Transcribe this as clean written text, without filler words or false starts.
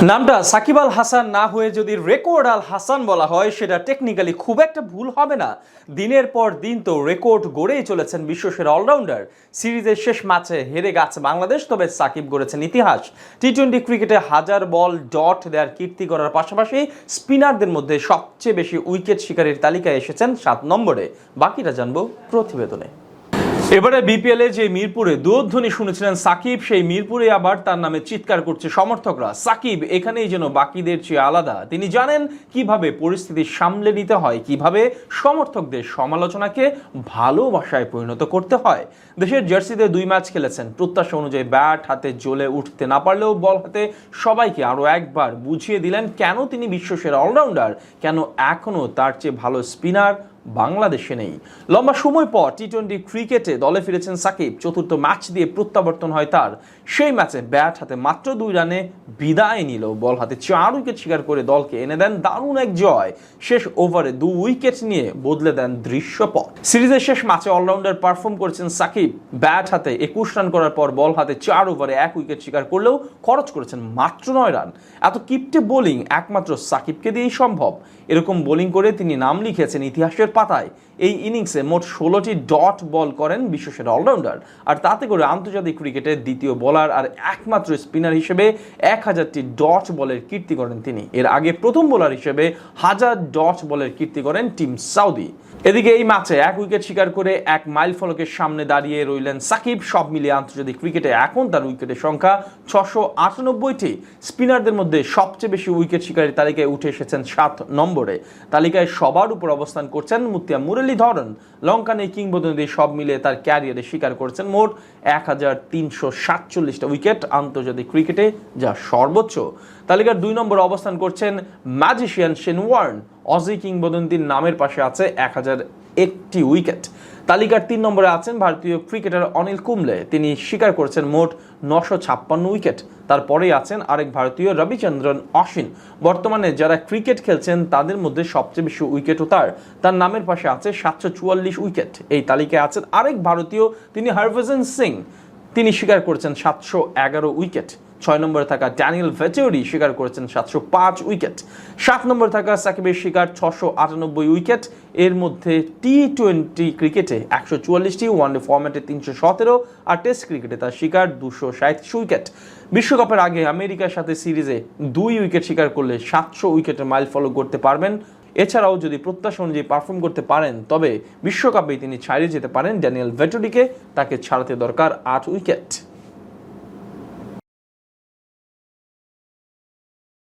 নামটা সাকিব আল হাসান না হয়ে যদি রেকর্ড আল হাসান বলা হয় সেটা টেকনিক্যালি খুব একটা ভুল হবে না। দিনের পর দিন তো রেকর্ড গড়েই চলেছেন বিশ্বসেরা অলরাউন্ডার। সিরিজের শেষ ম্যাচে হেরে গেছে বাংলাদেশ, তবে সাকিব গড়েছেন ইতিহাস। টি-20 ক্রিকেটে 1000 বল ডট দেওয়ার কীর্তি করার পাশাপাশি স্পিনারদের মধ্যে সবচেয়ে বেশি উইকেট শিকারীর তালিকায় এসেছেন 7 নম্বরে। বাকিটা জানবো প্রতিবেদনে। এবারে বিপিএলে যে মিরপুরে দুধ্বনি শুনেছিলেন সাকিব, সেই মিরপুরে আবার তার নামে চিৎকার করছে সমর্থকরা। সাকিব এখানেই যেন বাকিদের চেয়ে আলাদা। তিনি জানেন কিভাবে পরিস্থিতি সামলে নিতে হয়, কিভাবে সমর্থকদের সমালোচনাকে ভালোবাসায় পরিণত করতে হয়। দেশের জার্সিতে 2 ম্যাচ খেলেছেন। প্রত্যাশা অনুযায়ী ব্যাট হাতে জ্বলে উঠতে না পারলেও বল হাতে সবাইকে আরো একবার বুঝিয়ে দিলেন কেন তিনি বিশ্বসেরা অলরাউন্ডার, কেন এখনো তার চেয়ে ভালো স্পিনার বাংলাদেশে নেই। লম্বা সময় পর টি-20 ক্রিকেটে দলে ফিরেছেন সাকিব। চতুর্থ ম্যাচ দিয়ে প্রত্যাবর্তন হয় তার। সেই ম্যাচে ব্যাট হাতে মাত্র 2 রানে বিদায় নিল। বল হাতে 4 উইকেট শিকার করে দলকে এনে দেন দারুণ এক জয়। শেষ ওভারে 2 উইকেট নিয়ে বদলে দেন দৃশ্যপট। সিরিজের শেষ ম্যাচে অলরাউন্ডার পারফর্ম করেছেন সাকিব। ব্যাট হাতে 21 রান করার পর বল হাতে 4 ওভারে 1 উইকেট শিকার করলেও খরচ করেছেন মাত্র 9 রান। এত কিপ্টে বোলিং একমাত্র সাকিবকে দিয়েই সম্ভব। এরকম বোলিং করে তিনি নাম লিখেছেন ইতিহাসের পাতায়। এই ইনিংসে মোট 16টি ডট বল করেন বিশ্বসেরা অলরাউন্ডার, আর তাতে করে আন্তর্জাতিক ক্রিকেটের দ্বিতীয় বোলার আর একমাত্র স্পিনার হিসেবে 1000টি ডট বলের কীর্তি করেন তিনি। এর আগে প্রথম বোলার হিসেবে 1000 ডট বলের কীর্তি করেন টিম সাউদি। এদিকে এই ম্যাচে 1 উইকেট শিকার করে 1 মাইল ফলকের সামনে দাঁড়িয়ে রইলেন সাকিব। সব মিলিয়ে আন্তর্জাতিক ক্রিকেটে এখন তার উইকেটের সংখ্যা 698টি। স্পিনারদের মধ্যে সবচেয়ে বেশি উইকেট শিকারের তালিকায় উঠে এসেছেন 7 নম্বরে। তালিকায় সবার উপর অবস্থান করছেন মুতিয়া মুরলীধরন। লঙ্কান এই কিংবদন্তি সব মিলিয়ে তার ক্যারিয়ারে শিকার করেছেন মোট 1347টা উইকেট আন্তর্জাতিক ক্রিকেটে, যা সর্বোচ্চ। তালিকার 2 নম্বরে অবস্থান করছেন ম্যাজিশিয়ান শেন ওয়ার্ন। অজি কিংবদন্তির নামের পাশে আছে 1001টি উইকেট। তালিকার 3 নম্বরে আছেন ভারতীয় ক্রিকেটার অনিল কুম্বলে। তিনি শিকার করেছেন মোট 956 উইকেট। তারপরেই আছেন আরেক ভারতীয় রবিচন্দ্রন অশ্বিন। বর্তমানে যারা ক্রিকেট খেলছেন তাদের মধ্যে সবচেয়ে বেশি উইকেটও তার নামের পাশে আছে 744 উইকেট। এই তালিকায় আছেন আরেক ভারতীয়, তিনি হরভজন সিং। তিনি শিকার করেছেন 711 উইকেট। 6 নম্বরে থাকা ড্যানিয়েল ভেটেরি শিকার করেছেন 705 উইকেট। 7 নম্বরে থাকা সাকিবের শিকার 698 উইকেট। এর মধ্যে টি-20 ক্রিকেটে 144টি, ওয়ানডে ফরম্যাটে 317 আর টেস্ট ক্রিকেটে তার শিকার 237 উইকেট। বিশ্বকাপের আগে আমেরিকার সাথে সিরিজে 2 উইকেট শিকার করলে 700 উইকেটের মাইল ফলক করতে পারবেন। এছাড়াও যদি প্রত্যাশা অনুযায়ী পারফর্ম করতে পারেন তবে বিশ্বকাপে তিনি ছাড়িয়ে যেতে পারেন ড্যানিয়েল ভেটেরিকে। তাকে ছাড়াতে দরকার 8 উইকেট।